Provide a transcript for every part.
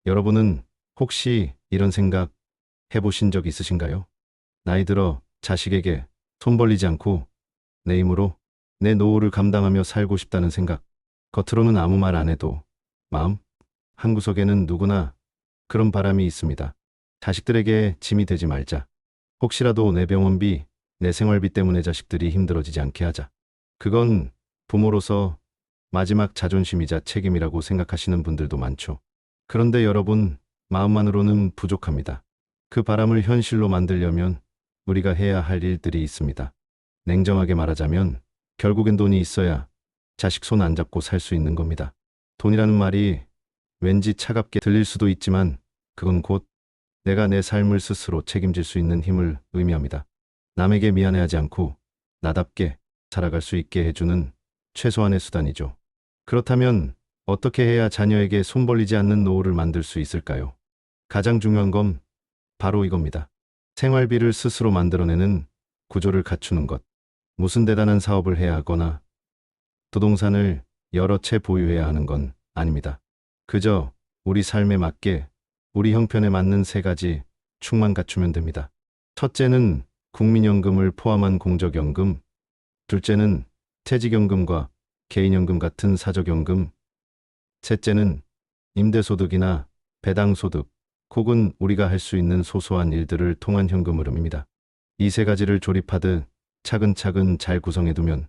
여러분은 혹시 이런 생각 해보신 적 있으신가요? 나이 들어 자식에게 손 벌리지 않고 내 힘으로 내 노후를 감당하며 살고 싶다는 생각. 겉으로는 아무 말 안 해도 마음 한구석에는 누구나 그런 바람이 있습니다. 자식들에게 짐이 되지 말자. 혹시라도 내 병원비, 내 생활비 때문에 자식들이 힘들어지지 않게 하자. 그건 부모로서 마지막 자존심이자 책임이라고 생각하시는 분들도 많죠. 그런데 여러분, 마음만으로는 부족합니다. 그 바람을 현실로 만들려면 우리가 해야 할 일들이 있습니다. 냉정하게 말하자면 결국엔 돈이 있어야 자식 손 안 잡고 살 수 있는 겁니다. 돈이라는 말이 왠지 차갑게 들릴 수도 있지만 그건 곧 내가 내 삶을 스스로 책임질 수 있는 힘을 의미합니다. 남에게 미안해하지 않고 나답게 살아갈 수 있게 해주는 최소한의 수단이죠. 그렇다면 어떻게 해야 자녀에게 손 벌리지 않는 노후를 만들 수 있을까요? 가장 중요한 건 바로 이겁니다. 생활비를 스스로 만들어내는 구조를 갖추는 것. 무슨 대단한 사업을 해야 하거나 부동산을 여러 채 보유해야 하는 건 아닙니다. 그저 우리 삶에 맞게 우리 형편에 맞는 세 가지 축만 갖추면 됩니다. 첫째는 국민연금을 포함한 공적연금, 둘째는 퇴직연금과 개인연금 같은 사적연금, 셋째는 임대소득이나 배당소득 혹은 우리가 할 수 있는 소소한 일들을 통한 현금 흐름입니다. 이 세 가지를 조립하듯 차근차근 잘 구성해두면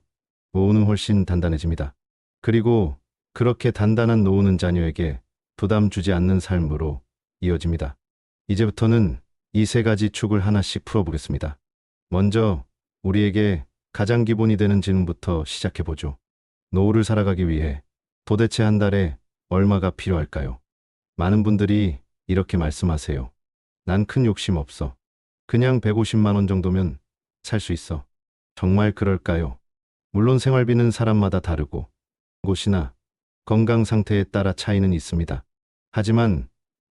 노후는 훨씬 단단해집니다. 그리고 그렇게 단단한 노후는 자녀에게 부담 주지 않는 삶으로 이어집니다. 이제부터는 이 세 가지 축을 하나씩 풀어보겠습니다. 먼저 우리에게 가장 기본이 되는 질문부터 시작해보죠. 노후를 살아가기 위해 도대체 한 달에 얼마가 필요할까요? 많은 분들이 이렇게 말씀하세요. 난 큰 욕심 없어. 그냥 150만 원 정도면 살 수 있어. 정말 그럴까요? 물론 생활비는 사람마다 다르고 곳이나 건강 상태에 따라 차이는 있습니다. 하지만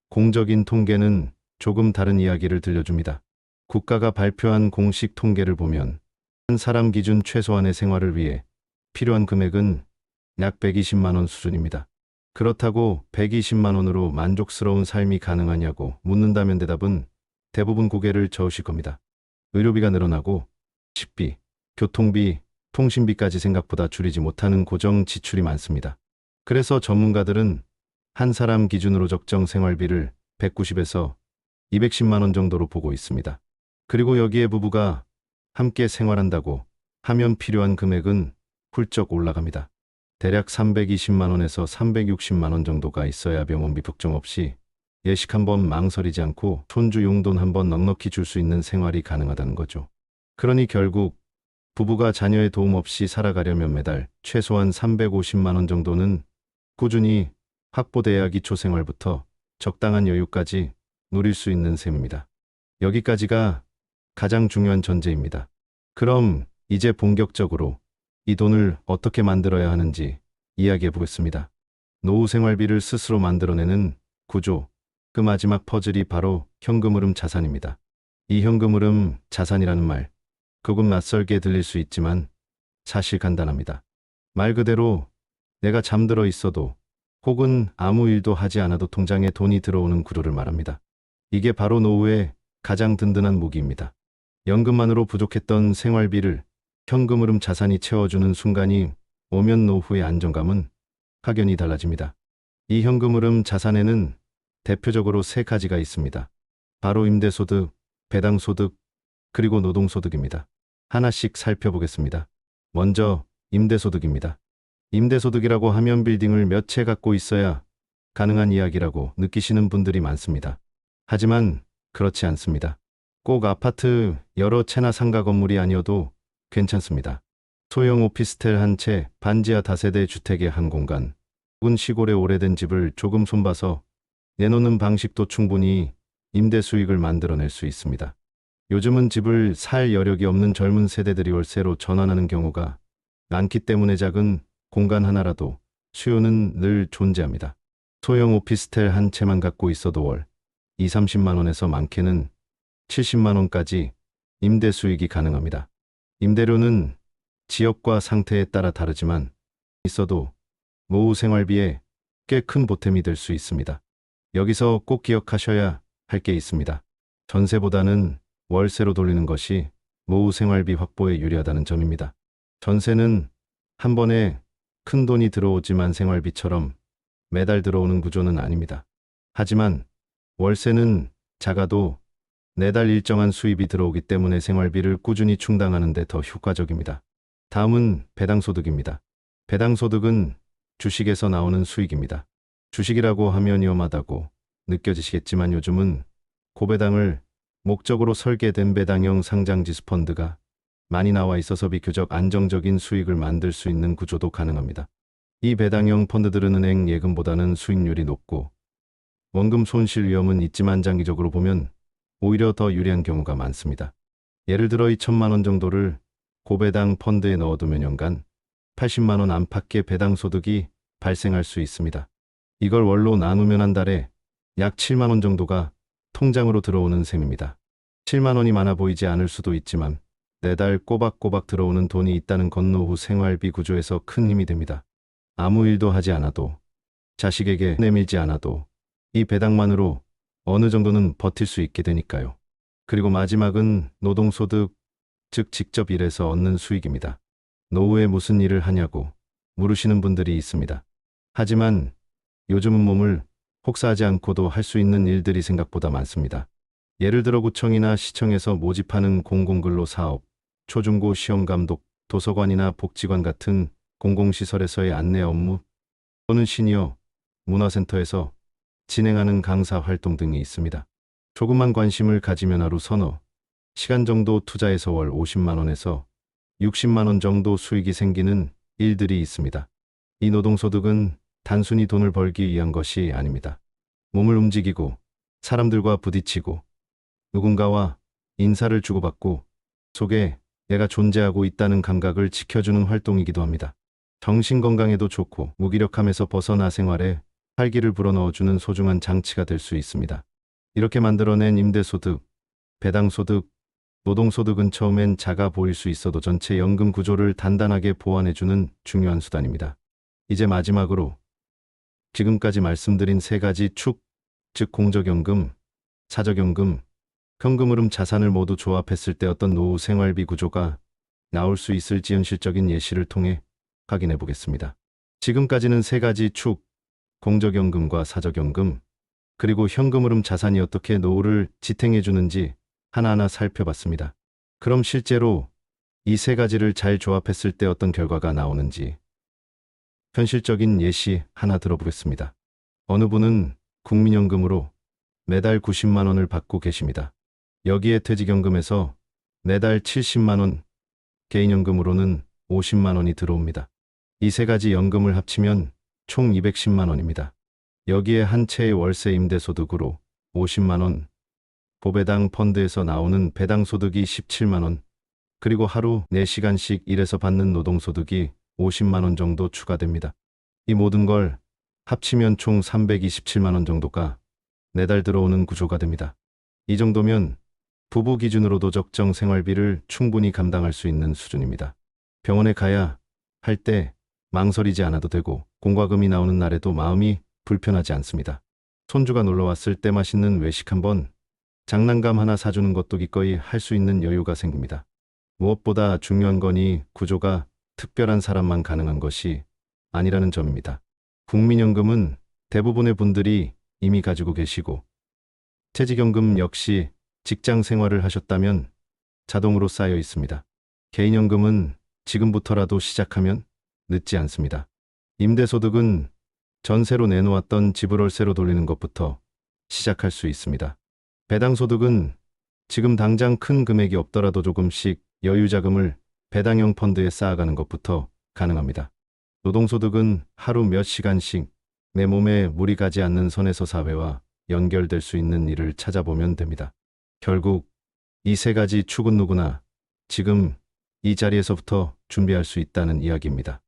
공적인 통계는 조금 다른 이야기를 들려줍니다. 국가가 발표한 공식 통계를 보면 한 사람 기준 최소한의 생활을 위해 필요한 금액은 약 120만 원 수준입니다. 그렇다고 120만 원으로 만족스러운 삶이 가능하냐고 묻는다면 대답은 대부분 고개를 저으실 겁니다. 의료비가 늘어나고 식비, 교통비, 통신비까지 생각보다 줄이지 못하는 고정 지출이 많습니다. 그래서 전문가들은 한 사람 기준으로 적정 생활비를 190에서 210만 원 정도로 보고 있습니다. 그리고 여기에 부부가 함께 생활한다고 하면 필요한 금액은 훌쩍 올라갑니다. 대략 320만 원에서 360만 원 정도가 있어야 병원비 걱정 없이 예식 한번 망설이지 않고 손주 용돈 한번 넉넉히 줄 수 있는 생활이 가능하다는 거죠. 그러니 결국 부부가 자녀의 도움 없이 살아가려면 매달 최소한 350만 원 정도는 꾸준히 확보돼야 기초생활부터 적당한 여유까지 누릴 수 있는 셈입니다. 여기까지가 가장 중요한 전제입니다. 그럼 이제 본격적으로 이 돈을 어떻게 만들어야 하는지 이야기해 보겠습니다. 노후 생활비를 스스로 만들어내는 구조, 그 마지막 퍼즐이 바로 현금흐름 자산입니다. 이 현금흐름 자산이라는 말, 조금 낯설게 들릴 수 있지만 사실 간단합니다. 말 그대로 내가 잠들어 있어도 혹은 아무 일도 하지 않아도 통장에 돈이 들어오는 구조를 말합니다. 이게 바로 노후의 가장 든든한 무기입니다. 연금만으로 부족했던 생활비를 현금흐름 자산이 채워주는 순간이 오면 노후의 안정감은 확연히 달라집니다. 이 현금흐름 자산에는 대표적으로 세 가지가 있습니다. 바로 임대소득, 배당소득, 그리고 노동소득입니다. 하나씩 살펴보겠습니다. 먼저 임대소득입니다. 임대소득이라고 하면 빌딩을 몇 채 갖고 있어야 가능한 이야기라고 느끼시는 분들이 많습니다. 하지만 그렇지 않습니다. 꼭 아파트 여러 채나 상가 건물이 아니어도 괜찮습니다. 소형 오피스텔 한 채, 반지하 다세대 주택의 한 공간, 혹은 시골의 오래된 집을 조금 손봐서 내놓는 방식도 충분히 임대 수익을 만들어낼 수 있습니다. 요즘은 집을 살 여력이 없는 젊은 세대들이 월세로 전환하는 경우가 많기 때문에 작은 공간 하나라도 수요는 늘 존재합니다. 소형 오피스텔 한 채만 갖고 있어도 월 2, 30만 원에서 많게는 70만 원까지 임대 수익이 가능합니다. 임대료는 지역과 상태에 따라 다르지만 있어도 노후 생활비에 꽤 큰 보탬이 될 수 있습니다. 여기서 꼭 기억하셔야 할 게 있습니다. 전세보다는 월세로 돌리는 것이 노후 생활비 확보에 유리하다는 점입니다. 전세는 한 번에 큰 돈이 들어오지만 생활비처럼 매달 들어오는 구조는 아닙니다. 하지만 월세는 작아도 매달 일정한 수입이 들어오기 때문에 생활비를 꾸준히 충당하는 데 더 효과적입니다. 다음은 배당소득입니다. 배당소득은 주식에서 나오는 수익입니다. 주식이라고 하면 위험하다고 느껴지시겠지만 요즘은 고배당을 목적으로 설계된 배당형 상장지수 펀드가 많이 나와 있어서 비교적 안정적인 수익을 만들 수 있는 구조도 가능합니다. 이 배당형 펀드들은 은행 예금보다는 수익률이 높고 원금 손실 위험은 있지만 장기적으로 보면 오히려 더 유리한 경우가 많습니다. 예를 들어 2천만 원 정도를 고배당 펀드에 넣어두면 연간 80만 원 안팎의 배당 소득이 발생할 수 있습니다. 이걸 월로 나누면 한 달에 약 7만 원 정도가 통장으로 들어오는 셈입니다. 7만 원이 많아 보이지 않을 수도 있지만 매달 꼬박꼬박 들어오는 돈이 있다는 건 노후 생활비 구조에서 큰 힘이 됩니다. 아무 일도 하지 않아도, 자식에게 내밀지 않아도 이 배당만으로 어느 정도는 버틸 수 있게 되니까요. 그리고 마지막은 노동소득, 즉 직접 일해서 얻는 수익입니다. 노후에 무슨 일을 하냐고 물으시는 분들이 있습니다. 하지만 요즘은 몸을 혹사하지 않고도 할 수 있는 일들이 생각보다 많습니다. 예를 들어 구청이나 시청에서 모집하는 공공근로 사업, 초중고 시험감독, 도서관이나 복지관 같은 공공시설에서의 안내 업무, 또는 시니어 문화센터에서 진행하는 강사 활동 등이 있습니다. 조금만 관심을 가지면 하루 서너 시간 정도 투자해서 월 50만 원에서 60만 원 정도 수익이 생기는 일들이 있습니다. 이 노동소득은 단순히 돈을 벌기 위한 것이 아닙니다. 몸을 움직이고 사람들과 부딪히고 누군가와 인사를 주고받고 속에 내가 존재하고 있다는 감각을 지켜주는 활동이기도 합니다. 정신건강에도 좋고 무기력함에서 벗어나 생활에 활기를 불어넣어주는 소중한 장치가 될 수 있습니다. 이렇게 만들어낸 임대소득, 배당소득, 노동소득은 처음엔 작아 보일 수 있어도 전체 연금 구조를 단단하게 보완해주는 중요한 수단입니다. 이제 마지막으로 지금까지 말씀드린 세 가지 축, 즉 공적연금, 사적연금, 현금흐름 자산을 모두 조합했을 때 어떤 노후 생활비 구조가 나올 수 있을지 현실적인 예시를 통해 확인해 보겠습니다. 지금까지는 세 가지 축, 공적연금과 사적연금, 그리고 현금흐름 자산이 어떻게 노후를 지탱해 주는지 하나하나 살펴봤습니다. 그럼 실제로 이 세 가지를 잘 조합했을 때 어떤 결과가 나오는지 현실적인 예시 하나 들어보겠습니다. 어느 분은 국민연금으로 매달 90만 원을 받고 계십니다. 여기에 퇴직연금에서 매달 70만 원, 개인연금으로는 50만 원이 들어옵니다. 이 세 가지 연금을 합치면 총 210만 원입니다. 여기에 한 채의 월세 임대소득으로 50만 원, 보배당 펀드에서 나오는 배당소득이 17만 원, 그리고 하루 4시간씩 일해서 받는 노동소득이 50만 원 정도 추가됩니다. 이 모든 걸 합치면 총 327만 원 정도가 매달 들어오는 구조가 됩니다. 이 정도면 부부 기준으로도 적정 생활비를 충분히 감당할 수 있는 수준입니다. 병원에 가야 할 때 망설이지 않아도 되고 공과금이 나오는 날에도 마음이 불편하지 않습니다. 손주가 놀러왔을 때 맛있는 외식 한번, 장난감 하나 사주는 것도 기꺼이 할 수 있는 여유가 생깁니다. 무엇보다 중요한 건 이 구조가 특별한 사람만 가능한 것이 아니라는 점입니다. 국민연금은 대부분의 분들이 이미 가지고 계시고, 퇴직연금 역시 직장 생활을 하셨다면 자동으로 쌓여 있습니다. 개인연금은 지금부터라도 시작하면 늦지 않습니다. 임대소득은 전세로 내놓았던 집을 월세로 돌리는 것부터 시작할 수 있습니다. 배당소득은 지금 당장 큰 금액이 없더라도 조금씩 여유자금을 배당형 펀드에 쌓아가는 것부터 가능합니다. 노동소득은 하루 몇 시간씩 내 몸에 무리 가지 않는 선에서 사회와 연결될 수 있는 일을 찾아보면 됩니다. 결국 이 세 가지 축은 누구나 지금 이 자리에서부터 준비할 수 있다는 이야기입니다.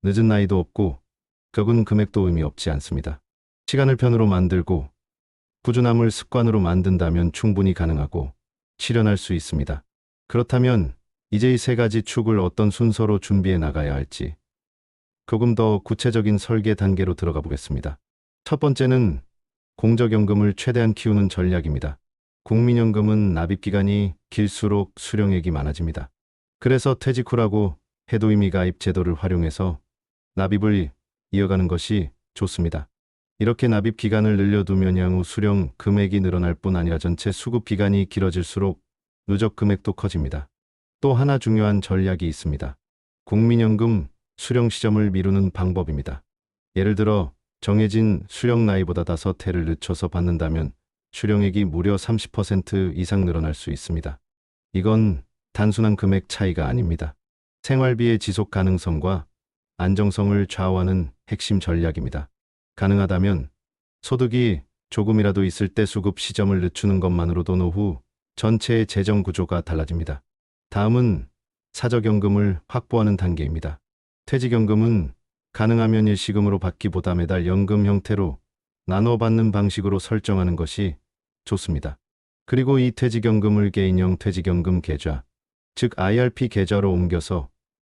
늦은 나이도 없고 적은 금액도 의미 없지 않습니다. 시간을 편으로 만들고 꾸준함을 습관으로 만든다면 충분히 가능하고 실현할 수 있습니다. 그렇다면 이제 이 세 가지 축을 어떤 순서로 준비해 나가야 할지 조금 더 구체적인 설계 단계로 들어가 보겠습니다. 첫 번째는 공적연금을 최대한 키우는 전략입니다. 국민연금은 납입기간이 길수록 수령액이 많아집니다. 그래서 퇴직 후라고 해도 이미 가입 제도를 활용해서 납입을 이어가는 것이 좋습니다. 이렇게 납입 기간을 늘려두면 향후 수령 금액이 늘어날 뿐 아니라 전체 수급 기간이 길어질수록 누적 금액도 커집니다. 또 하나 중요한 전략이 있습니다. 국민연금 수령 시점을 미루는 방법입니다. 예를 들어 정해진 수령 나이보다 5해를 늦춰서 받는다면 수령액이 무려 30% 이상 늘어날 수 있습니다. 이건 단순한 금액 차이가 아닙니다. 생활비의 지속 가능성과 안정성을 좌우하는 핵심 전략입니다. 가능하다면 소득이 조금이라도 있을 때 수급 시점을 늦추는 것만으로도 노후 전체의 재정 구조가 달라집니다. 다음은 사적연금을 확보하는 단계입니다. 퇴직연금은 가능하면 일시금으로 받기보다 매달 연금 형태로 나눠 받는 방식으로 설정하는 것이 좋습니다. 그리고 이 퇴직연금을 개인형 퇴직연금 계좌, 즉 IRP 계좌로 옮겨서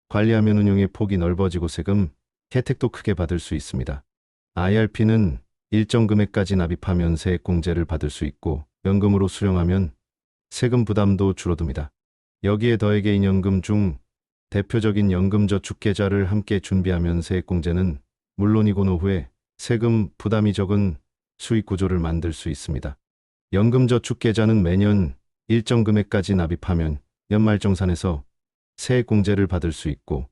관리하면 운용의 폭이 넓어지고 세금 혜택도 크게 받을 수 있습니다. IRP는 일정 금액까지 납입하면 세액공제를 받을 수 있고 연금으로 수령하면 세금 부담도 줄어듭니다. 여기에 더해 개인연금 중 대표적인 연금저축계좌를 함께 준비하면 세액공제는 물론이고 노후에 세금 부담이 적은 수익 구조를 만들 수 있습니다. 연금저축계좌는 매년 일정 금액까지 납입하면 연말정산에서 세액공제를 받을 수 있고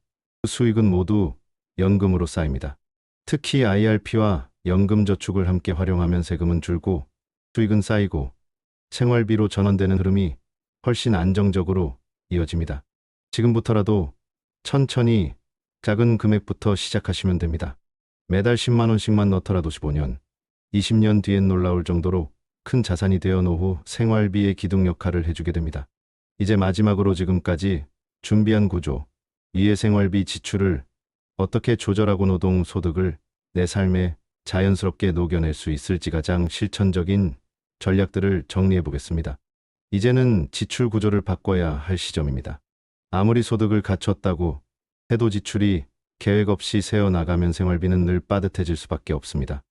수익은 모두 연금으로 쌓입니다. 특히 IRP와 연금저축을 함께 활용하면 세금은 줄고 수익은 쌓이고 생활비로 전환되는 흐름이 훨씬 안정적으로 이어집니다. 지금부터라도 천천히 작은 금액부터 시작하시면 됩니다. 매달 10만 원씩만 넣더라도 15년, 20년 뒤엔 놀라울 정도로 큰 자산이 되어 노후 생활비의 기둥 역할을 해주게 됩니다. 이제 마지막으로 지금까지 준비한 구조, 위의 생활비 지출을 어떻게 조절하고 노동 소득을 내 삶에 자연스럽게 녹여낼 수 있을지 가장 실천적인 전략들을 정리해 보겠습니다. 이제는 지출 구조를 바꿔야 할 시점입니다. 아무리 소득을 갖췄다고 해도 지출이 계획 없이 새어나가면 생활비는 늘 빠듯해질 수밖에 없습니다.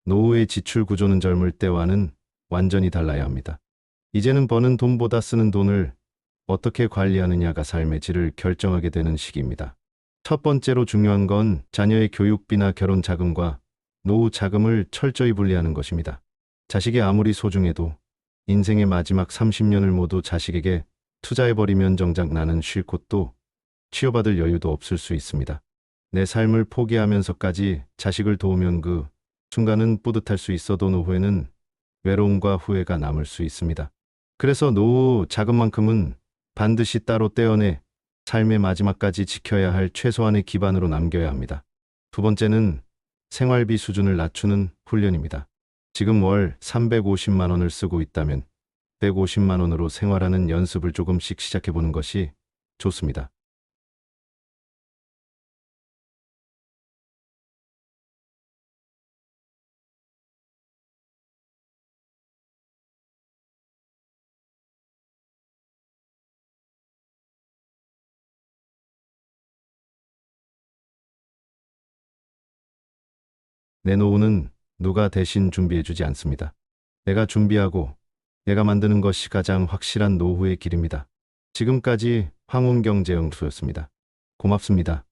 노후의 지출 구조는 젊을 때와는 완전히 달라야 합니다. 이제는 버는 돈보다 쓰는 돈을 어떻게 관리하느냐가 삶의 질을 결정하게 되는 시기입니다. 첫 번째로 중요한 건 자녀의 교육비나 결혼 자금과 노후 자금을 철저히 분리하는 것입니다. 자식이 아무리 소중해도 인생의 마지막 30년을 모두 자식에게 투자해버리면 정작 나는 쉴 곳도 치료받을 여유도 없을 수 있습니다. 내 삶을 포기하면서까지 자식을 도우면 그 순간은 뿌듯할 수 있어도 노후에는 외로움과 후회가 남을 수 있습니다. 그래서 노후 자금만큼은 반드시 따로 떼어내 삶의 마지막까지 지켜야 할 최소한의 기반으로 남겨야 합니다. 두 번째는 생활비 수준을 낮추는 훈련입니다. 지금 월 350만 원을 쓰고 있다면 150만 원으로 생활하는 연습을 조금씩 시작해보는 것이 좋습니다. 내 노후는 누가 대신 준비해주지 않습니다. 내가 준비하고 내가 만드는 것이 가장 확실한 노후의 길입니다. 지금까지 황운경제연구소였습니다. 고맙습니다.